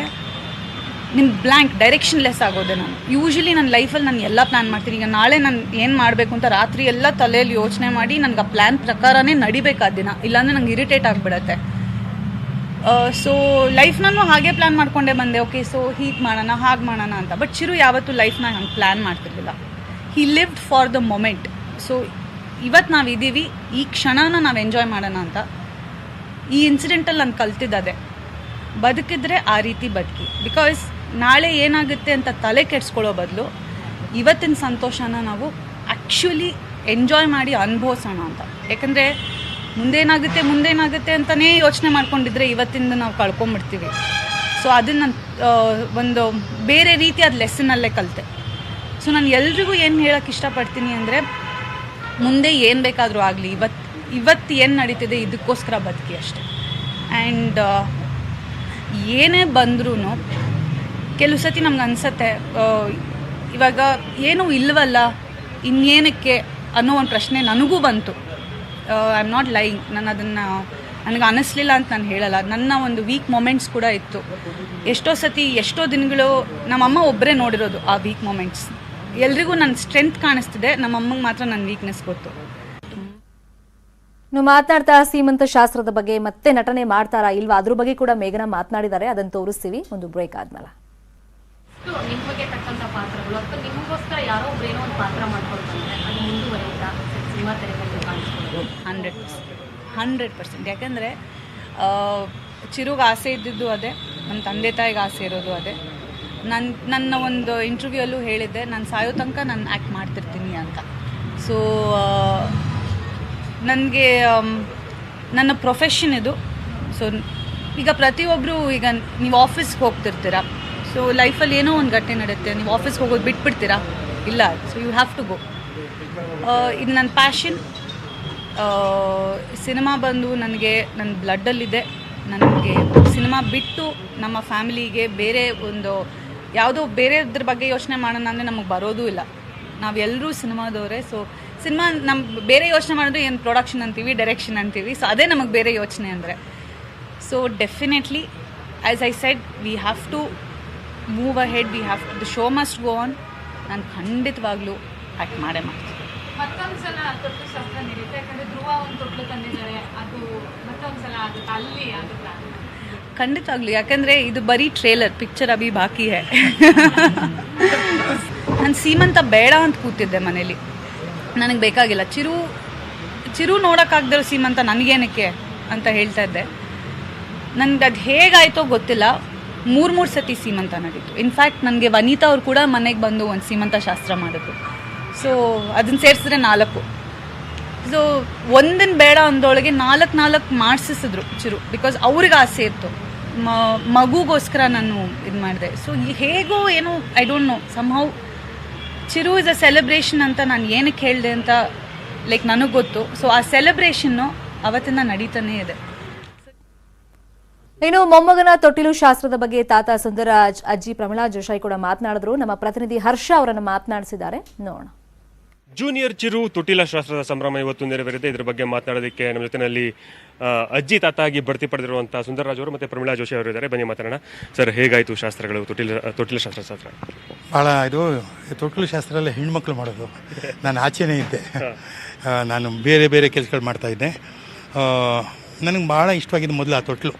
ನಿಮ್ಮ ಬ್ಲ್ಯಾಂಕ್, ಡೈರೆಕ್ಷನ್ಲೆಸ್ ಆಗೋದೆ. ನಾನು ಯೂಶ್ವಲಿ ನನ್ನ ಲೈಫಲ್ಲಿ ನಾನು ಎಲ್ಲ ಪ್ಲ್ಯಾನ್ ಮಾಡ್ತೀನಿ. ಈಗ ನಾಳೆ ನಾನು ಏನು ಮಾಡಬೇಕು ಅಂತ ರಾತ್ರಿ ಎಲ್ಲ ತಲೆಯಲ್ಲಿ ಯೋಚನೆ ಮಾಡಿ ನನಗೆ ಆ ಪ್ಲ್ಯಾನ್ ಪ್ರಕಾರನೇ ನಡಿಬೇಕಾದ ದಿನ, ಇಲ್ಲಾಂದರೆ ನಂಗೆ ಇರಿಟೇಟ್ ಆಗಿಬಿಡತ್ತೆ. ಸೊ ಲೈಫ್ನೂ ಹಾಗೆ ಪ್ಲ್ಯಾನ್ ಮಾಡ್ಕೊಂಡೇ ಬಂದೆ. ಓಕೆ, ಸೊ ಹೀಗೆ ಮಾಡೋಣ, ಹಾಗೆ ಮಾಡೋಣ ಅಂತ. ಬಟ್ ಚಿರು ಯಾವತ್ತೂ ಲೈಫ್ನ ಹಂಗೆ ಪ್ಲ್ಯಾನ್ ಮಾಡ್ತಿರ್ಲಿಲ್ಲ. He lived for the moment. So ಇವತ್ತು ನಾವಿದ್ದೀವಿ, ಈ ಕ್ಷಣನ ನಾವು ಎಂಜಾಯ್ ಮಾಡೋಣ ಅಂತ. ಈ ಇನ್ಸಿಡೆಂಟಲ್ಲಿ ನಾನು ಕಲ್ತಿದ್ದೆ, ಬದುಕಿದ್ರೆ ಆ ರೀತಿ ಬದುಕಿ. ಬಿಕಾಸ್ ನಾಳೆ ಏನಾಗುತ್ತೆ ಅಂತ ತಲೆ ಕೆಡಿಸ್ಕೊಳ್ಳೋ ಬದಲು ಇವತ್ತಿನ ಸಂತೋಷನ ನಾವು ಆ್ಯಕ್ಚುಲಿ ಎಂಜಾಯ್ ಮಾಡಿ ಅನುಭವಿಸೋಣ ಅಂತ. ಯಾಕಂದರೆ ಮುಂದೇನಾಗುತ್ತೆ ಅಂತಲೇ ಯೋಚನೆ ಮಾಡ್ಕೊಂಡಿದ್ರೆ ಇವತ್ತಿಂದ ನಾವು ಕಳ್ಕೊಂಬಿಡ್ತೀವಿ. ಸೊ ಅದನ್ನು ಒಂದು ಬೇರೆ ರೀತಿ ಅದು ಲೆಸನಲ್ಲೇ ಕಲಿತೆ. ಸೊ ನಾನು ಎಲ್ರಿಗೂ ಏನು ಹೇಳೋಕ್ಕೆ ಇಷ್ಟಪಡ್ತೀನಿ ಅಂದರೆ, ಮುಂದೆ ಏನು ಬೇಕಾದರೂ ಆಗಲಿ, ಇವತ್ತು ಏನು ನಡೀತಿದೆ ಇದಕ್ಕೋಸ್ಕರ ಬದುಕಿ ಅಷ್ಟೆ. ಆ್ಯಂಡ್ ಏನೇ ಬಂದ್ರೂ ಕೆಲವು ಸತಿ ನಮ್ಗೆ ಅನಿಸತ್ತೆ, ಇವಾಗ ಏನೂ ಇಲ್ಲವಲ್ಲ ಇನ್ನೇನಕ್ಕೆ ಅನ್ನೋ ಒಂದು ಪ್ರಶ್ನೆ ನನಗೂ ಬಂತು. ಐ ಆಮ್ ನಾಟ್ ಲೈಯಿಂಗ್, ನಾನು ಅದನ್ನು ನನಗೆ ಅನ್ನಿಸ್ಲಿಲ್ಲ ಅಂತ ನಾನು ಹೇಳಲ್ಲ. ನನ್ನ ಒಂದು ವೀಕ್ ಮೊಮೆಂಟ್ಸ್ ಕೂಡ ಇತ್ತು. ಎಷ್ಟೋ ಸತಿ ಎಷ್ಟೋ ದಿನಗಳು ನಮ್ಮಮ್ಮ ಒಬ್ಬರೇ ನೋಡಿರೋದು ಆ ವೀಕ್ ಮೊಮೆಂಟ್ಸ್. ಎಲ್ರಿಗೂ ನನ್ನ ಸ್ಟ್ರೆಂತ್ ಕಾಣಿಸ್ತಿದೆ, ನಮ್ಮಮ್ಮಗೆ ಮಾತ್ರ ನನ್ನ ವೀಕ್ನೆಸ್ ಗೊತ್ತು. ನೀವು ಮಾತನಾಡ್ತಾ ಸೀಮಂತ ಶಾಸ್ತ್ರದ ಬಗ್ಗೆ ಮತ್ತೆ ನಟನೆ ಮಾಡ್ತಾರಾ ಇಲ್ವಾ ಅದ್ರ ಬಗ್ಗೆ ಕೂಡ ಮೇಘನಾ ಮಾತನಾಡಿದ್ದಾರೆ. ಅದನ್ನು ತೋರಿಸ್ತೀವಿ ಒಂದು ಬ್ರೇಕ್ ಆದ್ಮೇಲೆ. ನಿಮಗೆ ತಕ್ಕಂತ ಪಾತ್ರಗಳು ಅಥವಾ ನಿಮಗೋಸ್ಕರ ಯಾರೋ ಒಬ್ರು ಏನೋ ಒಂದು ಪಾತ್ರ ಮಾಡ್ಕೊಂಡು ಬಂದರೆ ಅದು ಮುಂದುವರಿಯುತ್ತಾ ಸಿನಿಮಾ ತೆರೆದಲ್ಲಿ ಕಾಣಿಸ್ಕೊಳ್ಳೋದು? 100%. ಯಾಕಂದರೆ ಚಿರುಗೆ ಆಸೆ ಇದ್ದಿದ್ದು ಅದೇ, ನಮ್ಮ ತಂದೆ ತಾಯಿಗೆ ಆಸೆ ಇರೋದು ಅದೇ. ನನ್ನ ಒಂದು ಇಂಟರ್ವ್ಯೂಯಲ್ಲೂ ಹೇಳಿದ್ದೆ, ನಾನು ಸಾಯೋ ತನಕ ನಾನು ಆ್ಯಕ್ಟ್ ಮಾಡ್ತಿರ್ತೀನಿ ಅಂತ. ಸೊ ನನಗೆ ನನ್ನ ಪ್ರೊಫೆಷನ್ ಇದು. ಸೊ ಈಗ ಪ್ರತಿಯೊಬ್ಬರು, ಈಗ ನೀವು ಆಫೀಸ್ಗೆ ಹೋಗ್ತಿರ್ತೀರ, ಸೊ ಲೈಫಲ್ಲಿ ಏನೋ ಒಂದು ಘಟನೆ ನಡೆಯುತ್ತೆ, ನೀವು ಆಫೀಸ್ಗೆ ಹೋಗೋದು ಬಿಟ್ಬಿಡ್ತೀರಾ? ಇಲ್ಲ. So you have to go. ಇದು ನನ್ನ ಪ್ಯಾಷನ್. ಸಿನಿಮಾ ಬಂದು ನನಗೆ ನನ್ನ ಬ್ಲಡ್ಡಲ್ಲಿದೆ. ನನಗೆ ಸಿನಿಮಾ ಬಿಟ್ಟು ನಮ್ಮ ಫ್ಯಾಮಿಲಿಗೆ ಬೇರೆ ಒಂದು ಯಾವುದೋ ಬೇರೆದ್ರ ಬಗ್ಗೆ ಯೋಚನೆ ಮಾಡೋಣ ಅಂದರೆ ನಮಗೆ ಬರೋದೂ ಇಲ್ಲ. ನಾವೆಲ್ಲರೂ ಸಿನಿಮಾದವರೇ. ಸೊ ಸಿನಿಮಾ ನಮ್ಮ ಬೇರೆ ಯೋಚನೆ ಮಾಡಿದ್ರೆ ಏನು ಪ್ರೊಡಕ್ಷನ್ ಅಂತೀವಿ, ಡೈರೆಕ್ಷನ್ ಅಂತೀವಿ. ಸೊ ಅದೇ ನಮಗೆ ಬೇರೆ ಯೋಚನೆ ಅಂದರೆ. So definitely as I said, we have to move ahead, we have to, the show must go on. ನಾನು ಖಂಡಿತವಾಗ್ಲೂ ಆ್ಯಕ್ಟ್ ಮಾಡೇ ಮಾಡ್ತೀನಿ. ಮತ್ತೊಂದು ಸಲ ತೊಟ್ಲು ಶಾಸ್ತ್ರ ನಡೀತೆ, ಯಾಕಂದರೆ ಧ್ರುವ ಒಂದು ತೊಟ್ಲು ತಂದಿದ್ದಾರೆ, ಅದು ಮತ್ತೊಂದು ಸಲ ಆಗುತ್ತೆ ಅಲ್ಲಿ ಆಗುತ್ತೆ. ಖಂಡಿತವಾಗ್ಲಿ, ಯಾಕಂದರೆ ಇದು ಬರೀ ಟ್ರೇಲರ್, ಪಿಕ್ಚರ್ ಅಭಿ ಬಾಕಿ ಹೈ. ನಾನು ಸೀಮಂತ ಬೇಡ ಅಂತ ಕೂತಿದ್ದೆ ಮನೇಲಿ, ನನಗೆ ಬೇಕಾಗಿಲ್ಲ. ಚಿರು ನೋಡೋಕ್ಕಾಗ್ದಿರೋ ಸೀಮಂತ ನನಗೇನಕ್ಕೆ ಅಂತ ಹೇಳ್ತಾ ಇದ್ದೆ. ನನಗೆ ಅದು ಹೇಗಾಯಿತೋ ಗೊತ್ತಿಲ್ಲ, 3 ಸತಿ ಸೀಮಂತ ನಡೀತು. ಇನ್ಫ್ಯಾಕ್ಟ್ ನನಗೆ ವನಿತಾ ಅವ್ರು ಕೂಡ ಮನೆಗೆ ಬಂದು ಒಂದು ಸೀಮಂತ ಶಾಸ್ತ್ರ ಮಾಡಿದ್ರು. ಸೊ ಅದನ್ನು ಸೇರಿಸಿದ್ರೆ 4. ಸೊ ಒಂದನ್ನು ಬೇಡ ಅಂದೊಳಗೆ 4 ಮಾಡಿಸಿದ್ರು ಚಿರು, ಬಿಕಾಸ್ ಅವ್ರಿಗೆ ಆಸೆ ಇತ್ತು. ಮಗುಗೋಸ್ಕರ ನಾನು ಇದು ಮಾಡಿದೆ. ಸೊ ಹೇಗೋ ಏನೋ I don't no, somehow Chiru is a celebration ಅಂತ ನಾನು ಏನಕ್ಕೆ ಹೇಳಿದೆ ಅಂತ ಲೈಕ್ ನನಗೆ ಗೊತ್ತು. ಸೊ ಆ ಸೆಲೆಬ್ರೇಷನ್ನು ಅವತ್ತಿಂದ ನಡೀತಾನೇ ಇದೆ. ಇನ್ನು ಮೊಮ್ಮಗನ ತೊಟ್ಟಿಲು ಶಾಸ್ತ್ರದ ಬಗ್ಗೆ ತಾತ ಸುಂದರರಾಜ್, ಅಜ್ಜಿ ಪ್ರಮೀಳಾ ಜೋಶಾಯಿ ಕೂಡ ಮಾತನಾಡಿದ್ರು. ನಮ್ಮ ಪ್ರತಿನಿಧಿ ಹರ್ಷ ಅವರನ್ನು ಮಾತನಾಡಿಸಿದ್ದಾರೆ, ನೋಡೋಣ. ಜೂನಿಯರ್ ಚಿರು ತೊಟ್ಟಿಲ ಶಾಸ್ತ್ರದ ಸಂಭ್ರಮ ಇವತ್ತು ನೆರವೇರಿದೆ. ಇದರ ಬಗ್ಗೆ ಮಾತನಾಡೋದಕ್ಕೆ ನಮ್ಮ ಜೊತೆನಲ್ಲಿ ಅಜ್ಜಿ ತಾತ ಆಗಿ ಬಡ್ತಿ ಪಡೆದಿರುವಂತಹ ಸುಂದರರಾಜ್ ಅವರು ಮತ್ತು ಪ್ರಮೀಳಾ ಜೋಶಿ ಅವರು ಇದ್ದಾರೆ. ಬನ್ನಿ ಮಾತಾಡೋಣ. ಸರ್, ಹೇಗಾಯಿತು ಶಾಸ್ತ್ರಗಳು, ತೊಟ್ಟಿಲ ಶಾಸ್ತ್ರ? ಭಾಳ ಇದು ತೊಟ್ಟಿಲು ಶಾಸ್ತ್ರ ಎಲ್ಲ ಹೆಣ್ಮಕ್ಳು ಮಾಡೋದು. ನಾನು ಆಚೆನೇ ಇದ್ದೆ, ನಾನು ಬೇರೆ ಬೇರೆ ಕೆಲಸಗಳು ಮಾಡ್ತಾಯಿದ್ದೆ. ನನಗೆ ಭಾಳ ಇಷ್ಟವಾಗಿದ್ದು ಮೊದಲು ಆ ತೊಟ್ಲು.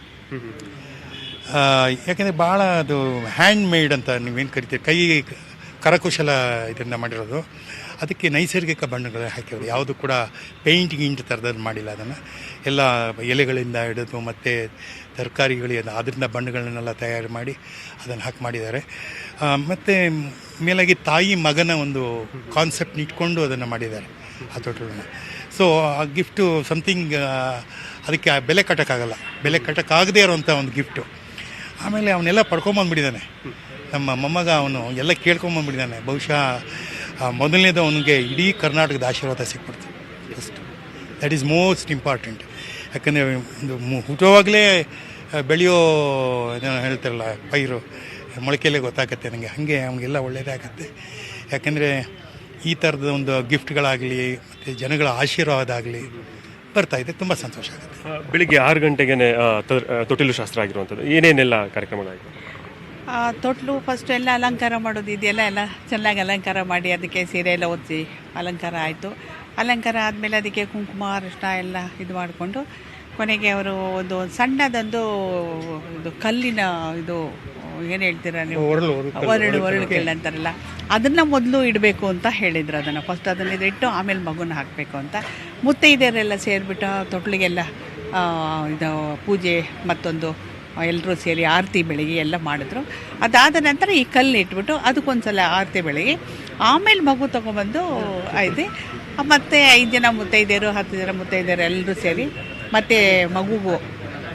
ಯಾಕೆಂದರೆ ಭಾಳ ಅದು ಹ್ಯಾಂಡ್ ಮೇಡ್ ಅಂತ ನೀವೇನು ಕರಿತೀರಿ, ಕೈ ಕರಕುಶಲ ಇದನ್ನು ಮಾಡಿರೋದು. ಅದಕ್ಕೆ ನೈಸರ್ಗಿಕ ಬಣ್ಣಗಳು ಹಾಕಿರೋದು, ಯಾವುದು ಕೂಡ ಪೇಂಟಿಂಗ್ ಥರದಲ್ಲಿ ಮಾಡಿಲ್ಲ. ಅದನ್ನು ಎಲ್ಲ ಎಲೆಗಳಿಂದ ಹಿಡಿದು ಮತ್ತು ತರಕಾರಿಗಳಿಂದ ಅದರಿಂದ ಬಣ್ಣಗಳನ್ನೆಲ್ಲ ತಯಾರು ಮಾಡಿ ಅದನ್ನು ಹಾಕಿ ಮಾಡಿದ್ದಾರೆ. ಮತ್ತು ಮೇಲಾಗಿ ತಾಯಿ ಮಗನ ಒಂದು ಕಾನ್ಸೆಪ್ಟ್ ಇಟ್ಕೊಂಡು ಅದನ್ನು ಮಾಡಿದ್ದಾರೆ ಆ ತೊಟ್ಟಲನ್ನು. ಸೊ ಆ ಗಿಫ್ಟು ಸಮಥಿಂಗ್, ಅದಕ್ಕೆ ಬೆಲೆ ಕಟ್ಟೋಕ್ಕಾಗಲ್ಲ, ಬೆಲೆ ಕಟ್ಟೋಕ್ಕಾಗದೇ ಇರೋವಂಥ ಒಂದು ಗಿಫ್ಟು. ಆಮೇಲೆ ಅವನ್ನೆಲ್ಲ ಪಡ್ಕೊಂಬಂದ್ಬಿಟ್ಟಿದ್ದಾನೆ ನಮ್ಮ ಮೊಮ್ಮಗ. ಅವನು ಎಲ್ಲ ಕೇಳ್ಕೊಂಬಂದ್ಬಿಟ್ಟಿದ್ದಾನೆ. ಬಹುಶಃ ಮೊದಲನೇದು ಅವನಿಗೆ ಇಡೀ ಕರ್ನಾಟಕದ ಆಶೀರ್ವಾದ ಸಿಕ್ಬಿಡ್ತು first. That is most important. ಯಾಕಂದರೆ ಒಂದು ಹುಟ್ಟುವಾಗಲೇ ಬೆಳೆಯೋ ಏನೋ ಹೇಳ್ತಾರಲ್ಲ, ಪೈರು ಮೊಳಕೆಯಲ್ಲೇ ಗೊತ್ತಾಗುತ್ತೆ ನನಗೆ. ಹಾಗೆ ಅವನಿಗೆಲ್ಲ ಒಳ್ಳೆಯದೇ ಆಗುತ್ತೆ. ಯಾಕೆಂದರೆ ಈ ಥರದ ಒಂದು ಗಿಫ್ಟ್ಗಳಾಗಲಿ ಮತ್ತು ಜನಗಳ ಆಶೀರ್ವಾದ ಆಗಲಿ ಬರ್ತಾಯಿದೆ, ತುಂಬ ಸಂತೋಷ ಆಗುತ್ತೆ. ಬೆಳಿಗ್ಗೆ 6 ಗಂಟೆಗೆ ತೊಟ್ಟಿಲು ಶಾಸ್ತ್ರ ಆಗಿರುವಂಥದ್ದು, ಏನೇನೆಲ್ಲ ಕಾರ್ಯಕ್ರಮಗಳಾಯಿತು? ತೊಟ್ಲು ಫಸ್ಟ್ ಎಲ್ಲ ಅಲಂಕಾರ ಮಾಡೋದು, ಇದೆಲ್ಲ ಚೆನ್ನಾಗಿ ಅಲಂಕಾರ ಮಾಡಿ ಅದಕ್ಕೆ ಸೀರೆ ಎಲ್ಲ ಒತ್ತಿ ಅಲಂಕಾರ ಆಯಿತು. ಅಲಂಕಾರ ಆದಮೇಲೆ ಅದಕ್ಕೆ ಕುಂಕುಮ ಅರಿಶಿನ ಎಲ್ಲ ಇದು ಮಾಡಿಕೊಂಡು ಕೊನೆಗೆ ಅವರು ಒಂದು ಸಣ್ಣದೊಂದು ಇದು ಕಲ್ಲಿನ ಇದು ಏನು ಹೇಳ್ತೀರಾ ನೀವು, ಒರಳು ಅಂತಾರಲ್ಲ, ಅದನ್ನು ಮೊದಲು ಇಡಬೇಕು ಅಂತ ಹೇಳಿದ್ರು. ಅದನ್ನು ಫಸ್ಟ್ ಅದನ್ನು ಇಟ್ಟು ಆಮೇಲೆ ಮಗುನ ಹಾಕಬೇಕು ಅಂತ. ಮುತ್ತೈದೆಯರೆಲ್ಲ ಸೇರಿಬಿಟ್ಟು ತೊಟ್ಲಿಗೆಲ್ಲ ಇದು ಪೂಜೆ ಮತ್ತೊಂದು ಎಲ್ಲರೂ ಸೇರಿ ಆರತಿ ಬೆಳಗ್ಗೆ ಎಲ್ಲ ಮಾಡಿದ್ರು. ಅದಾದ ನಂತರ ಈ ಕಲ್ಲು ಇಟ್ಬಿಟ್ಟು ಅದಕ್ಕೊಂದ್ಸಲ ಆರತಿ ಬೆಳಗ್ಗೆ ಆಮೇಲೆ ಮಗು ತೊಗೊಬಂದು ಆಯ್ತು. ಮತ್ತು 5 ಜನ ಮುತ್ತೈದೆಯರು 10 ಜನ ಮುತ್ತೈದೆಯರು ಎಲ್ಲರೂ ಸೇರಿ ಮತ್ತು ಮಗುಗೂ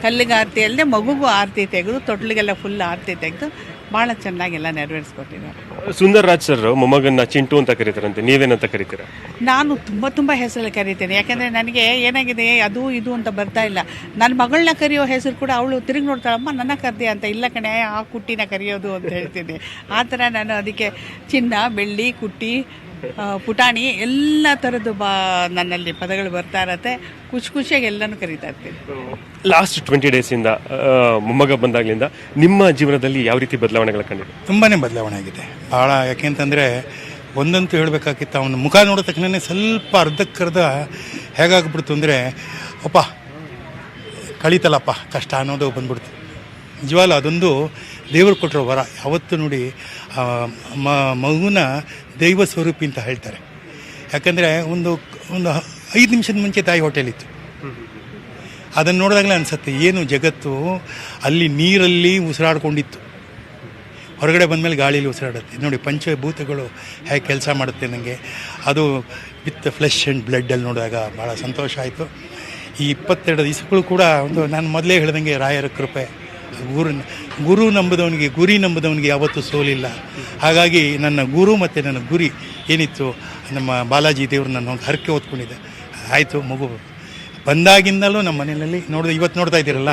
ಕಲ್ಲಿಗೆ ಆರತಿ ಅಲ್ಲದೆ ಮಗುಗೂ ಆರತಿ ತೆಗೆದು ತೊಟ್ಲಿಗೆಲ್ಲ ಫುಲ್ ಆರತಿ ತೆಗೆದು ಭಾಳ ಚೆನ್ನಾಗೆಲ್ಲ ನೆರವೇರಿಸ್ಕೊಟ್ಟಿದ್ದಾರೆ. ಸುಂದರರಾಜ್ ಸರ್ ಮೊಮ್ಮಗನ್ನ ಚಿಂಟು ಅಂತ ಕರೀತಾರಂತೆ, ನೀವೇನಂತ ಕರಿತೀರಾ? ನಾನು ತುಂಬ ಹೆಸರಲ್ಲಿ ಕರಿತೇನೆ. ಯಾಕೆಂದರೆ ನನಗೆ ಏನಾಗಿದೆ, ಅದು ಇದು ಅಂತ ಬರ್ತಾ ಇಲ್ಲ. ನನ್ನ ಮಗಳನ್ನ ಕರೆಯೋ ಹೆಸರು ಕೂಡ ಅವಳು ತಿರುಗಿ ನೋಡ್ತಾಳಮ್ಮ ನನ್ನ ಕರೆದೆ ಅಂತ. ಇಲ್ಲ ಕಣೆ, ಆ ಕುಟ್ಟಿನ ಕರೆಯೋದು ಅಂತ ಹೇಳ್ತೀನಿ. ಆ ಥರ ನಾನು ಅದಕ್ಕೆ ಚಿನ್ನ, ಬೆಳ್ಳಿ, ಕುಟ್ಟಿ, ಪುಟಾಣಿ ಎಲ್ಲ ಥರದ್ದು ನನ್ನಲ್ಲಿ ಪದಗಳು ಬರ್ತಾ ಇರತ್ತೆ. ಖುಷಿಯಾಗಿ ಎಲ್ಲನೂ ಕರೀತಾ ಇರ್ತೀನಿ. ಲಾಸ್ಟ್ 20 ಡೇಸಿಂದ ಮೊಮ್ಮಗ ಬಂದಾಗಲಿಂದ ನಿಮ್ಮ ಜೀವನದಲ್ಲಿ ಯಾವ ರೀತಿ ಬದಲಾವಣೆಗಳು ಕಂಡಿದೆ? ತುಂಬಾ ಬದಲಾವಣೆ ಆಗಿದೆ ಭಾಳ. ಯಾಕೆಂತಂದರೆ ಒಂದಂತೂ ಹೇಳಬೇಕಾಗಿತ್ತು, ಅವನ ಮುಖ ನೋಡೋ ತಕ್ಷಣ ಸ್ವಲ್ಪ ಅರ್ಧಕ್ಕರ್ಧ ಹೇಗಾಗ್ಬಿಡ್ತು ಅಂದರೆ, ಅಪ್ಪ ಕಳೀತಲ್ಲಪ್ಪ ಕಷ್ಟ ಅನ್ನೋದು ಬಂದ್ಬಿಡ್ತು. ನಿಜವಾಗ್ಲೂ ಅದೊಂದು ದೇವರು ಕೊಟ್ಟಿರೋ ವರ. ಯಾವತ್ತೂ ನೋಡಿ ಮಗುನ ದೈವ ಸ್ವರೂಪಿ ಅಂತ ಹೇಳ್ತಾರೆ. ಯಾಕಂದರೆ ಒಂದು 5 ನಿಮಿಷದ ಮುಂಚೆ ತಾಯಿ ಹೋಟೆಲಿತ್ತು. ಅದನ್ನು ನೋಡಿದಾಗಲೇ ಅನಿಸುತ್ತೆ ಏನು ಜಗತ್ತು ಅಲ್ಲಿ ನೀರಲ್ಲಿ ಉಸಿರಾಡ್ಕೊಂಡಿತ್ತು, ಹೊರಗಡೆ ಬಂದಮೇಲೆ ಗಾಳೀಲಿ ಉಸಿರಾಡುತ್ತೆ. ನೋಡಿ ಪಂಚಭೂತಗಳು ಹೇಗೆ ಕೆಲಸ ಮಾಡುತ್ತೆ ನನಗೆ ಅದು ವಿತ್ ಫ್ಲೆಶ್ ಆ್ಯಂಡ್ ಬ್ಲಡ್ಡಲ್ಲಿ ನೋಡಿದಾಗ ಭಾಳ ಸಂತೋಷ ಆಯಿತು. ಈ 22 ದಿವಸಗಳು ಕೂಡ ಒಂದು ನಾನು ಮೊದಲೇ ಹೇಳ್ದಂಗೆ ರಾಯರ ಕೃಪೆ. ಗುರು ನಂಬುದವನಿಗೆ ಗುರಿ ನಂಬುದವನಿಗೆ ಯಾವತ್ತೂ ಸೋಲಿಲ್ಲ. ಹಾಗಾಗಿ ನನ್ನ ಗುರು ಮತ್ತು ನನ್ನ ಗುರಿ ಏನಿತ್ತು, ನಮ್ಮ ಬಾಲಾಜಿ ದೇವರು ನನ್ನ ಒಂದು ಹರಕೆ ಹೊತ್ಕೊಂಡಿದ್ದೆ. ಆಯಿತು, ಮಗು ಬಂದಾಗಿಂದಲೂ ನಮ್ಮ ಮನೆಯಲ್ಲಿ ಇವತ್ತು ನೋಡ್ತಾ ಇದ್ದೀರಲ್ಲ,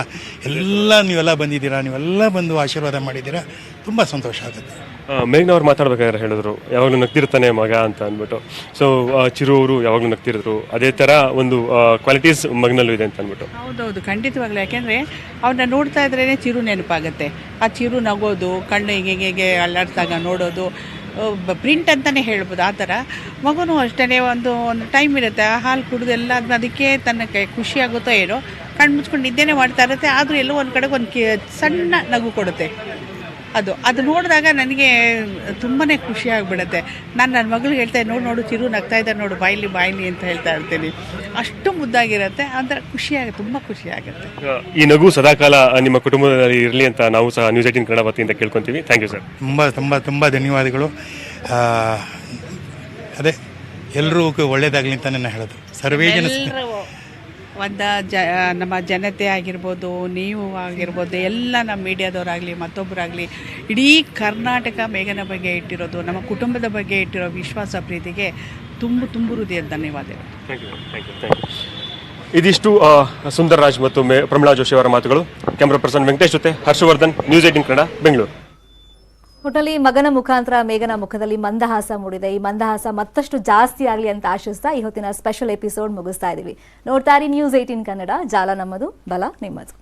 ಎಲ್ಲ ನೀವೆಲ್ಲ ಬಂದಿದ್ದೀರಾ, ನೀವೆಲ್ಲ ಬಂದು ಆಶೀರ್ವಾದ ಮಾಡಿದ್ದೀರಾ, ತುಂಬ ಸಂತೋಷ ಆಗುತ್ತೆ. ಮೇಘ್ನ ಅವ್ರು ಮಾತಾಡ್ಬೇಕಾದ್ರೆ ಹೇಳಿದ್ರು ಯಾವಾಗಲೂ ನಗ್ತಿರ್ತಾನೆ ಮಗ ಅಂತ ಅಂದ್ಬಿಟ್ಟು. ಸೊ ಚಿರು ಅವರು ಯಾವಾಗಲೂ ನಗ್ತಿರಿದ್ರು, ಅದೇ ಥರ ಒಂದು ಕ್ವಾಲಿಟೀಸ್ ಮಗನಲ್ಲೂ ಇದೆ ಅಂತ ಅಂದ್ಬಿಟ್ಟು. ಹೌದೌದು, ಖಂಡಿತವಾಗ್ಲೂ. ಯಾಕೆಂದರೆ ಅವ್ರನ್ನ ನೋಡ್ತಾ ಇದ್ರೇ ಚಿರು ನೆನಪಾಗುತ್ತೆ. ಆ ಚಿರು ನಗೋದು, ಕಣ್ಣು ಹೀಗೆ ಅಲ್ಲಾಡ್ದಾಗ ನೋಡೋದು, ಪ್ರಿಂಟ್ ಅಂತಲೇ ಹೇಳ್ಬೋದು. ಆ ಥರ ಮಗುನೂ ಅಷ್ಟೇ, ಒಂದು ಟೈಮ್ ಇರುತ್ತೆ, ಹಾಲು ಕುಡಿದು ಎಲ್ಲ ಅದಕ್ಕೆ ತನ್ನ ಖುಷಿ ಆಗುತ್ತೋ ಏನೋ, ಕಣ್ಣು ಮುಚ್ಕೊಂಡು ನಿದ್ದೆನೇ ಮಾಡ್ತಾ ಇರುತ್ತೆ. ಆದರೂ ಎಲ್ಲೋ ಒಂದು ಕಡೆಗೆ ಒಂದು ಸಣ್ಣ ನಗು ಕೊಡುತ್ತೆ. ಅದು ನೋಡಿದಾಗ ನನಗೆ ತುಂಬಾ ಖುಷಿ ಆಗಿಬಿಡುತ್ತೆ. ನಾನು ನನ್ನ ಮಗಳಿಗೆ ಹೇಳ್ತಾ ನೋಡು ಚಿರು ನಗ್ತಾ ಇದ್ದಾರೆ ನೋಡು, ಬಾಯ್ಲಿ ಅಂತ ಹೇಳ್ತಾ ಇರ್ತೀನಿ. ಅಷ್ಟು ಮುದ್ದಾಗಿರುತ್ತೆ, ಒಂಥರ ತುಂಬ ಖುಷಿ ಆಗುತ್ತೆ. ಈ ನಗು ಸದಾಕಾಲ ನಿಮ್ಮ ಕುಟುಂಬದಲ್ಲಿ ಇರಲಿ ಅಂತ ನಾವು ಸಹ ನ್ಯೂಸ್ 18 ಕನ್ನಡ ವತಿಯಿಂದ ಕೇಳ್ಕೊತೀವಿ. Thank you sir. ತುಂಬ ಧನ್ಯವಾದಗಳು. ಅದೇ ಎಲ್ರಿಗೂ ಒಳ್ಳೇದಾಗಲಿ ಅಂತ ನಾನು ಹೇಳೋದು. ಸರ್ವೇ ಜನ ನಮ್ಮ ಜನತೆ ಆಗಿರ್ಬೋದು, ನೀವು ಆಗಿರ್ಬೋದು, ಎಲ್ಲ ನಮ್ಮ ಮೀಡಿಯಾದವರಾಗಲಿ ಮತ್ತೊಬ್ಬರಾಗಲಿ, ಇಡೀ ಕರ್ನಾಟಕ ಮೇಘನ ಬಗ್ಗೆ ಇಟ್ಟಿರೋದು, ನಮ್ಮ ಕುಟುಂಬದ ಬಗ್ಗೆ ಇಟ್ಟಿರೋ ವಿಶ್ವಾಸ ಪ್ರೀತಿಗೆ ತುಂಬ ಹೃದಯದ ಧನ್ಯವಾದಗಳು. ಇದಿಷ್ಟು ಸುಂದರ್ ರಾಜ್ ಮತ್ತು ಪ್ರಮೀಳಾ ಜೋಶಿ ಅವರ ಮಾತುಗಳು. ಕ್ಯಾಮ್ರಾ ಪರ್ಸನ್ ವೆಂಕಟೇಶ್ ಜೊತೆ ಹರ್ಷವರ್ಧನ್, ನ್ಯೂಸ್ 18 ಕನ್ನಡ, ಬೆಂಗಳೂರು. ಒಟ್ಟಲ್ಲಿ ಮಗನ ಮುಖಾಂತರ ಮೇಘನ ಮುಖದಲ್ಲಿ ಮಂದಹಾಸ ಮೂಡಿದೆ. ಈ ಮಂದಹಾಸ ಮತ್ತಷ್ಟು ಜಾಸ್ತಿ ಆಗಲಿ ಅಂತ ಆಶಿಸ್ತಾ ಈ ಹೊತ್ತಿನ ಸ್ಪೆಷಲ್ ಎಪಿಸೋಡ್ ಮುಗಿಸ್ತಾ ಇದೀವಿ. ನೋಡ್ತಾ ಇರಿ ನ್ಯೂಸ್ 18 ಕನ್ನಡ, ಜಾಲ ನಮ್ಮದು, ಬಲ ನಿಮ್ಮದು.